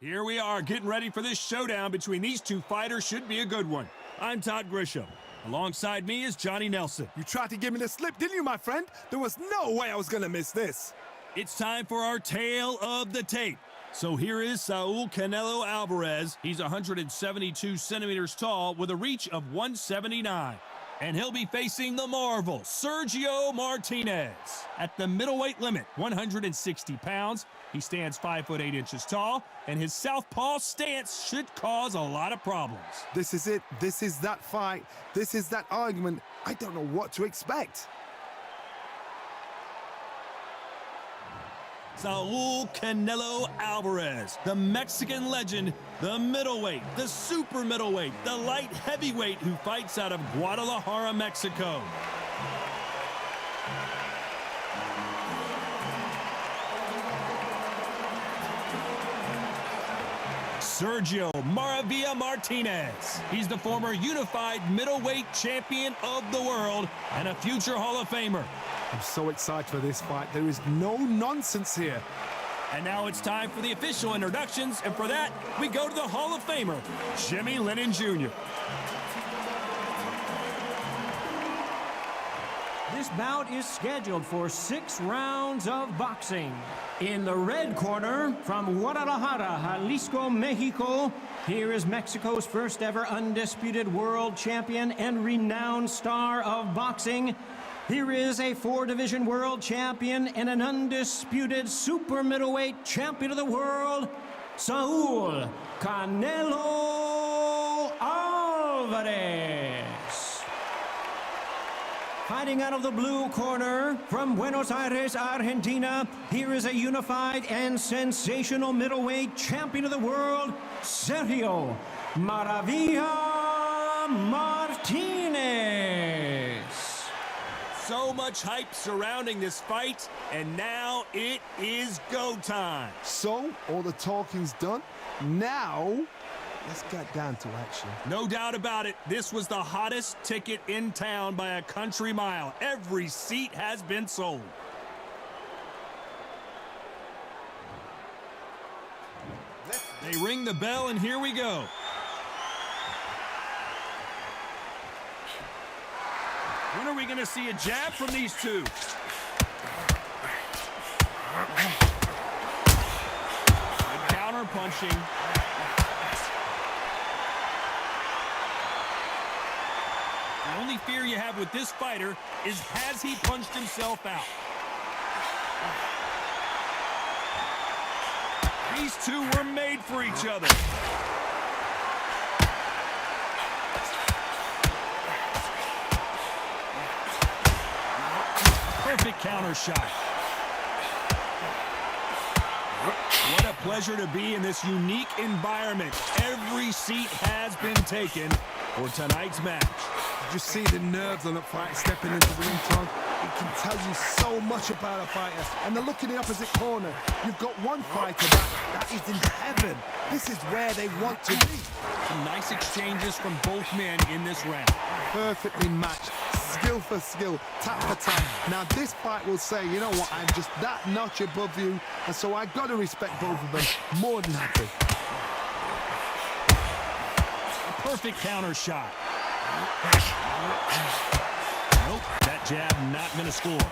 Here we are, getting ready for this showdown between these two fighters. Should be a good one. I'm Todd Grisham. Alongside me is Johnny Nelson. You tried to give me the slip, didn't you, my friend? There was no way I was gonna miss this. It's time for our tale of the tape. So here is Saúl Canelo Álvarez. He's 172 centimeters tall with a reach of 179. And he'll be facing the marvel, Sergio Martínez. At the middleweight limit, 160 pounds. He stands 5'8" tall, and his southpaw stance should cause a lot of problems. This is it. This is that fight. This is that argument. I don't know what to expect. Saúl Canelo Álvarez, the Mexican legend, the middleweight, the super middleweight, the light heavyweight who fights out of Guadalajara, Mexico. Sergio Maravilla Martínez. He's the former unified middleweight champion of the world and a future Hall of Famer. I'm so excited for this fight. There is no nonsense here. And now it's time for the official introductions, and for that, we go to the Hall of Famer, Jimmy Lennon Jr. This bout is scheduled for 6 rounds of boxing. In the red corner, from Guadalajara, Jalisco, Mexico, here is Mexico's first ever undisputed world champion and renowned star of boxing. Here is a 4-division world champion and an undisputed super middleweight champion of the world, Saúl Canelo Álvarez. Fighting out of the blue corner, from Buenos Aires, Argentina, here is a unified and sensational middleweight champion of the world, Sergio Maravilla Martínez. So much hype surrounding this fight, and now it is go time. So, all the talking's done. Now, let's get down to action. No doubt about it, this was the hottest ticket in town by a country mile. Every seat has been sold. They ring the bell, and here we go. When are we going to see a jab from these two? Good counter punching. The only fear you have with this fighter is, has he punched himself out? These two were made for each other. Perfect counter shot. What a pleasure to be in this unique environment. Every seat has been taken for tonight's match. Did you see the nerves on that fight stepping into the ring, Tom? It can tell you so much about a fighter. And then look in the opposite corner. You've got one fighter that is in heaven. This is where they want to be. Some nice exchanges from both men in this round. Perfectly matched. Skill for skill, tap for tap. Now this fight will say, you know what, I'm just that notch above you, and so I got to respect both of them. More than happy. A perfect counter shot. Nope, that jab not gonna score.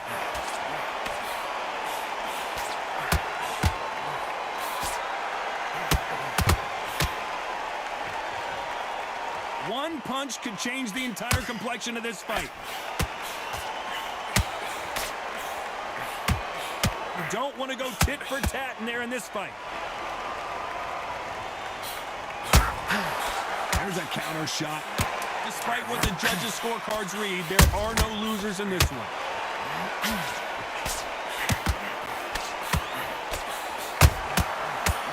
One punch could change the entire complexion of this fight. You don't want to go tit for tat in there in this fight. There's a counter shot. Despite what the judges' scorecards read, there are no losers in this one.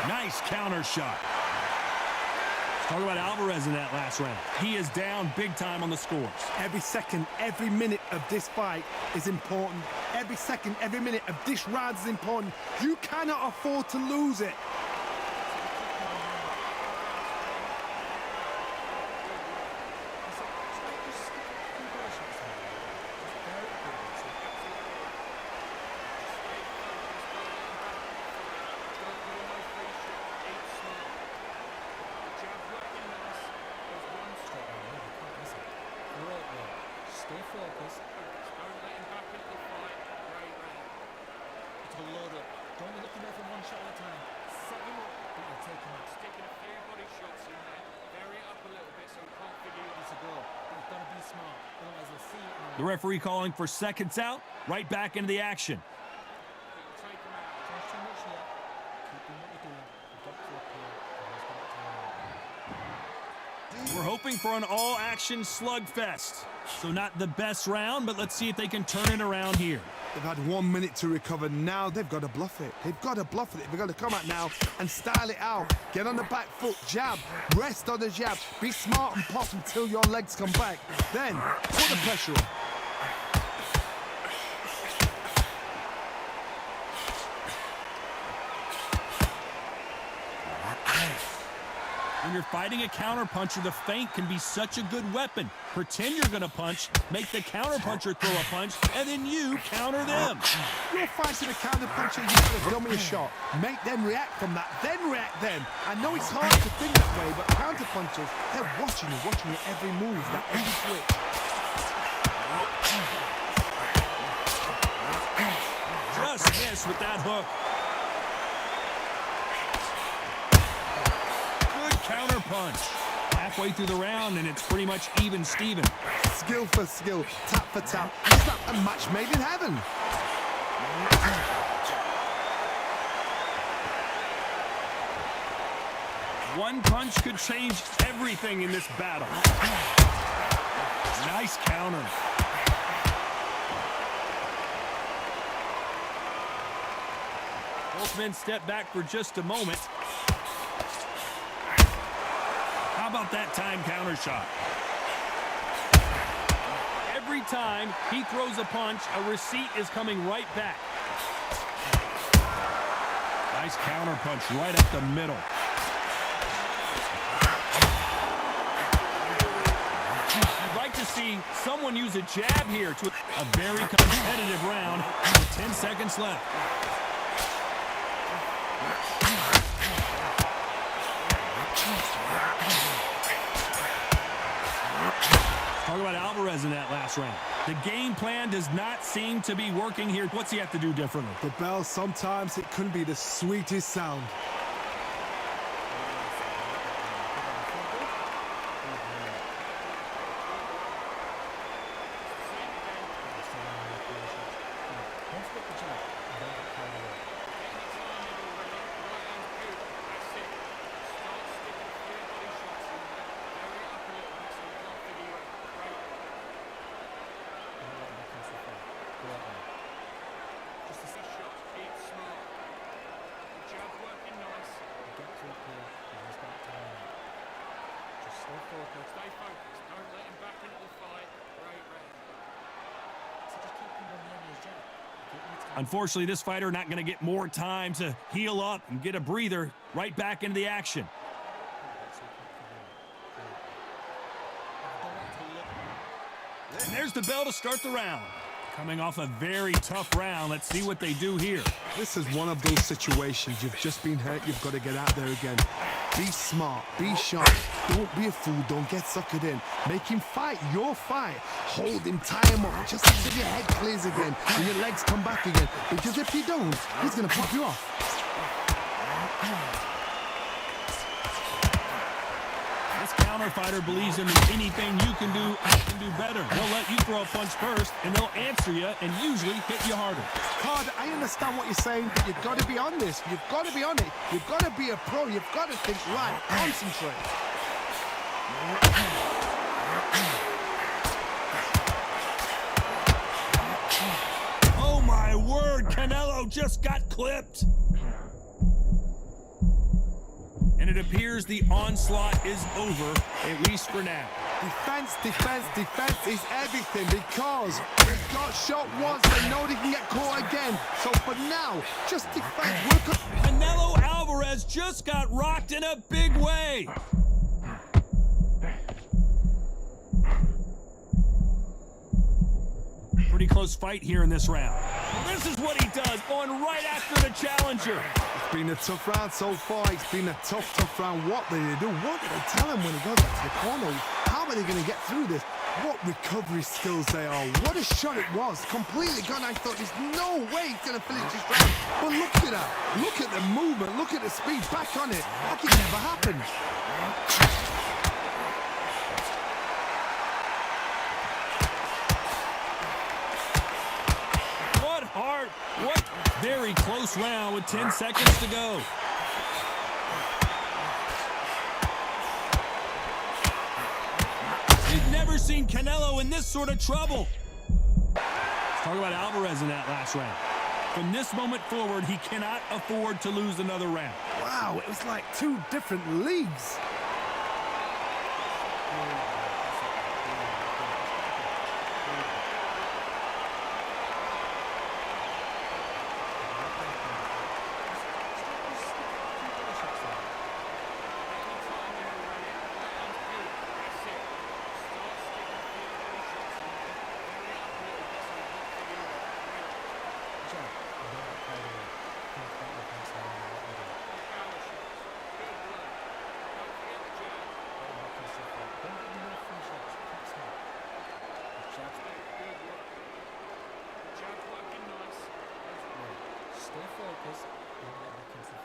Nice counter shot. Talk about Álvarez in that last round. He is down big time on the scores. Every second, every minute of this fight is important. Every second, every minute of this round is important. You cannot afford to lose it. Don't let him back into the fight. Great round. To load up. Don't be looking there for one shot at a time. Set him up, but you'll take him out. Sticking a few body shots in there. Vary it up a little bit so he can't figure it It's a goal. But you've got to be smart. Otherwise, they'll see it. The referee calling for seconds out, right back into the action. Take him out. Change too much yet. Keep doing what you're doing. You've got to appeal. We're hoping for an all-action slugfest. So not the best round, but let's see if they can turn it around here. They've had 1 minute to recover. Now they've got to bluff it. They've got to bluff it. They've got to come out now and style it out. Get on the back foot, jab, rest on the jab. Be smart and pop until your legs come back. Then put the pressure on. When you're fighting a counterpuncher, the feint can be such a good weapon. Pretend you're going to punch, make the counterpuncher throw a punch, and then you counter them. You're fighting a counterpuncher, you got to throw me a shot. Make them react from that, then react then. I know it's hard to think that way, but counterpunchers, they're watching you every move, that every switch. Just miss with that hook. Counter punch. Halfway through the round, and it's pretty much even Steven. Skill for skill, tap for tap. It's not a match made in heaven. One punch could change everything in this battle. Nice counter. Both men step back for just a moment. How about that time counter shot? Every time he throws a punch, a receipt is coming right back. Nice counter punch right up the middle. I'd like to see someone use a jab here to a very competitive round with 10 seconds left. Talk about Álvarez in that last round. The game plan does not seem to be working here. What's he have to do differently? The bell, sometimes it couldn't be the sweetest sound. Stay focused. Don't let him back into the fight. Great round. Unfortunately, this fighter not going to get more time to heal up and get a breather. Right back into the action. And there's the bell to start the round. Coming off a very tough round. Let's see what they do here. This is one of those situations. You've just been hurt. You've got to get out there again. Be smart. Be sharp. Don't be a fool. Don't get suckered in. Make him fight your fight. Hold him. Tie him up. Just until your head clears again and your legs come back again. Because if you don't, he's going to pop you off. This counter fighter believes in anything you can do, I can do better. They'll let you throw a punch first, and they'll answer you and usually hit you harder. Card, I understand what you're saying, but you've got to be on this. You've got to be on it. You've got to be a pro. You've got to think right. Concentrate. Oh, my word. Canelo just got clipped. And it appears the onslaught is over, at least for now. Defense, defense, defense is everything because they got shot once, they know they can get caught again. So for now, just defense. Work up. Canelo Álvarez just got rocked in a big way. Pretty close fight here in this round. This is what he does, going right after the challenger. It's been a tough round so far. It's been a tough round. What did they do? What did they tell him when he goes back to the corner? How are they going to get through this? What recovery skills they are. What a shot it was. Completely gone. I thought there's no way he's going to finish this round. But look at that. Look at the movement. Look at the speed. Back on it. Like it never happened. What heart. What very close round with 10 seconds to go. We've never seen Canelo in this sort of trouble. Let's talk about Álvarez in that last round. From this moment forward, he cannot afford to lose another round. Wow, it was like two different leagues.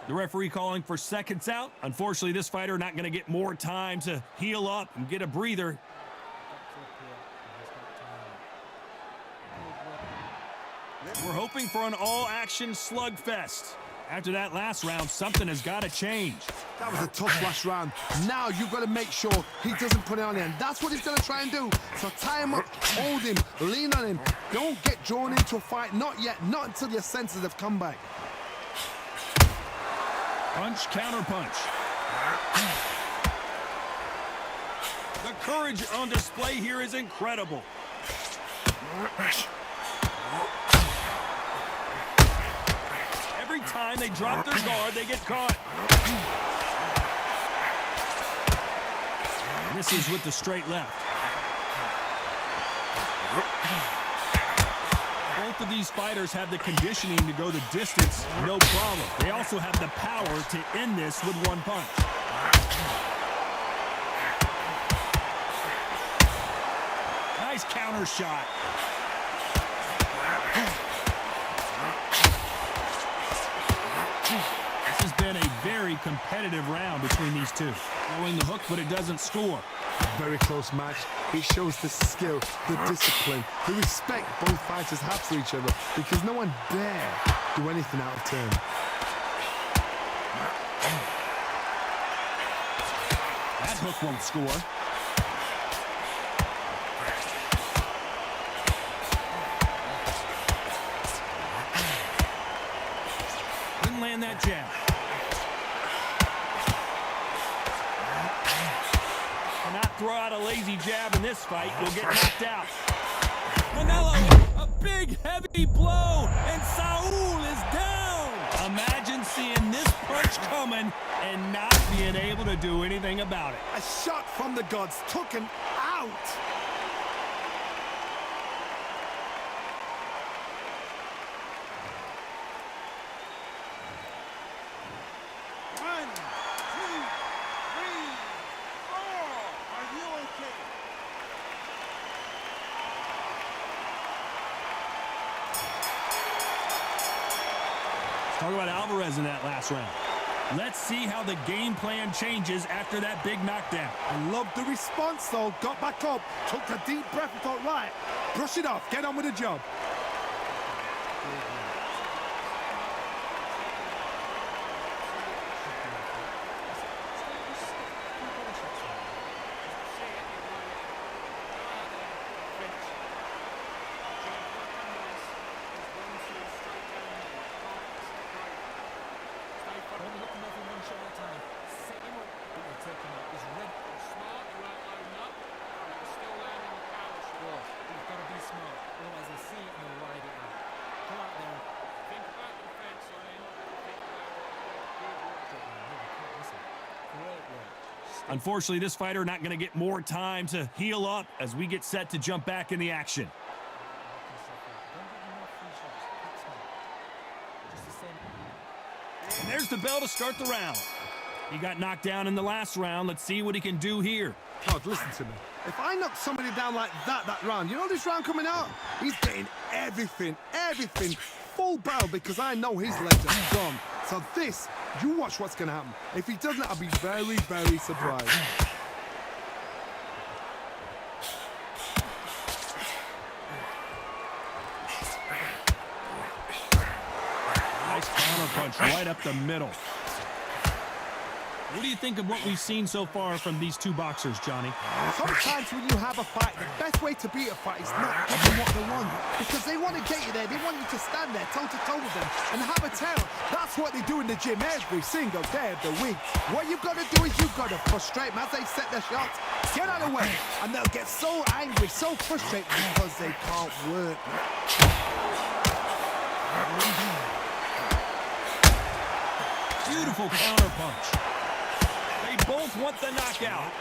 The referee calling for seconds out. Unfortunately, this fighter not going to get more time to heal up and get a breather. We're hoping for an all-action slugfest. After that last round, something has got to change. That was a tough last round. Now you've got to make sure he doesn't put it on the end. That's what he's going to try and do. So tie him up, hold him, lean on him. Don't get drawn into a fight. Not yet. Not until your senses have come back. Punch, counter punch. The courage on display here is incredible. Every time they drop their guard, they get caught. Misses with the straight left. Both of these fighters have the conditioning to go the distance, no problem. They also have the power to end this with one punch. Nice counter shot. This has been a very competitive round between these two. Throwing the hook, but it doesn't score. Very close match. It shows the skill, the discipline, the respect both fighters have for each other, because no one dare do anything out of turn. That hook won't score. Didn't land that jab. Throw out a lazy jab in this fight, you'll get knocked out. Canelo, a big heavy blow, and Saúl is down. Imagine seeing this punch coming and not being able to do anything about it. A shot from the gods took him out. Talk about Álvarez in that last round. Let's see how the game plan changes after that big knockdown. I love the response, though. Got back up, took a deep breath and thought, right, brush it off, get on with the job. Unfortunately, this fighter not going to get more time to heal up as we get set to jump back in the action. And there's the bell to start the round. He got knocked down in the last round. Let's see what he can do here. God, listen to me. If I knock somebody down like that round, you know this round coming out? He's getting everything, full barrel, because I know his legs are gone. So this, you watch what's going to happen. If he doesn't, I'll be very, very surprised. Nice counter punch right up the middle. What do you think of what we've seen so far from these two boxers, Johnny? Sometimes when you have a fight, the best way to beat a fight is not giving what they want. Because they want to get you there. They want you to stand there toe-to-toe with them and have a tell. That's what they do in the gym every single day of the week. What you've got to do is you've got to frustrate them as they set their shots. Get out of the way. And they'll get so angry, so frustrated because they can't work. Beautiful counter punch. They both want the knockout.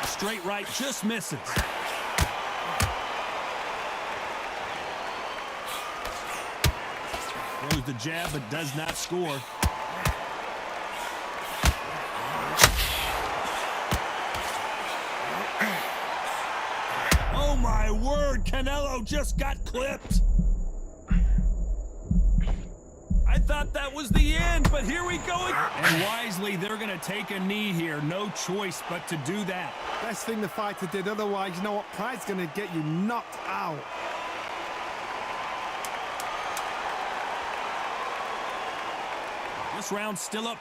Straight right just misses. Throws the jab but does not score. Oh my word, Canelo just got clipped. I thought that was the end, but here we go. And wisely, they're going to take a knee here. No choice but to do that. Best thing the fighter did, otherwise, you know what? Pride's going to get you knocked out. This round's still up.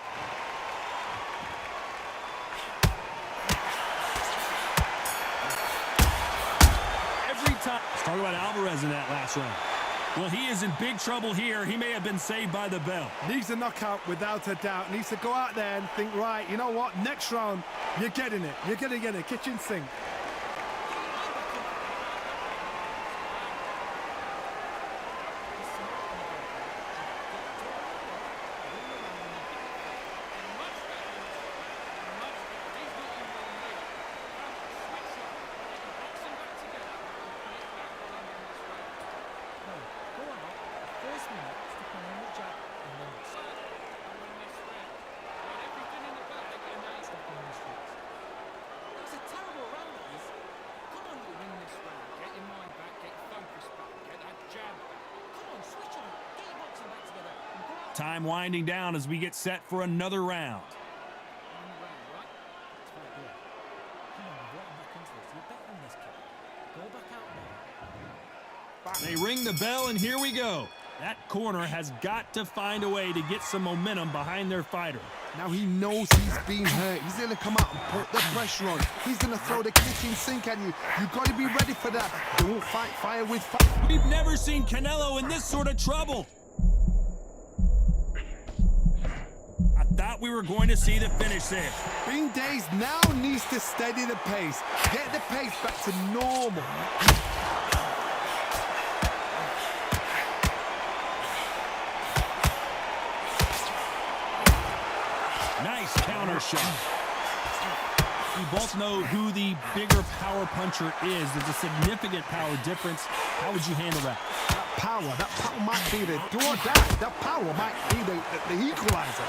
Let's talk about Álvarez in that last round. Well, he is in big trouble here. He may have been saved by the bell. Needs a knockout without a doubt. Needs to go out there and think, right, you know what? Next round, you're getting it. You're going to get a kitchen sink. Time winding down as we get set for another round. They ring the bell, and here we go. That corner has got to find a way to get some momentum behind their fighter. Now he knows he's been hurt. He's going to come out and put the pressure on. He's going to throw the kitchen sink at you. You've got to be ready for that. Don't fight fire with fire. We've never seen Canelo in this sort of trouble. I thought we were going to see the finish there. Bing Days now needs to steady the pace. Get the pace back to normal. Nice counter shot. We both know who the bigger power puncher is. There's a significant power difference. How would you handle that? That power might be the do or die. That power might be the equalizer.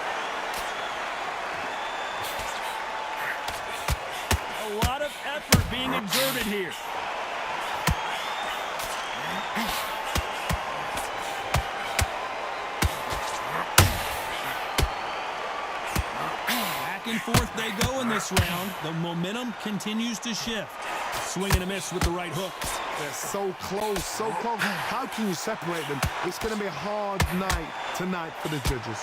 A lot of effort being exerted here. Back and forth they go in this round. The momentum continues to shift. Swing and a miss with the right hook. They're so close, so close. How can you separate them? It's going to be a hard night tonight for the judges.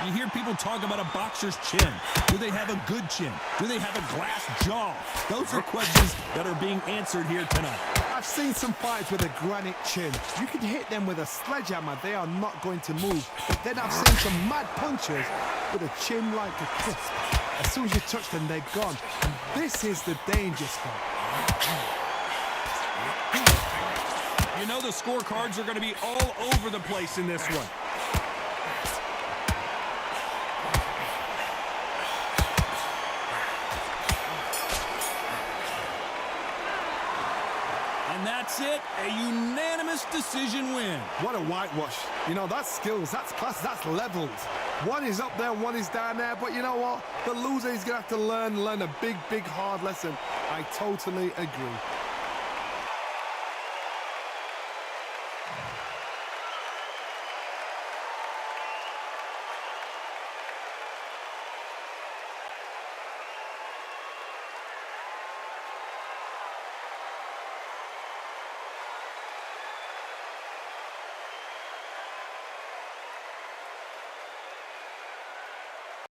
You hear people talk about a boxer's chin. Do they have a good chin? Do they have a glass jaw? Those are questions that are being answered here tonight. I've seen some fights with a granite chin. You can hit them with a sledgehammer. They are not going to move. But then I've seen some mad punchers with a chin like a crisp. As soon as you touch them, they're gone. And this is the danger spot. You know the scorecards are going to be all over the place in this one. it, a unanimous decision win. What a whitewash. You know, that's skills, that's class, that's levels. One is up there, one is down there, but you know what? The loser is going to have to learn a big, hard lesson. I totally agree.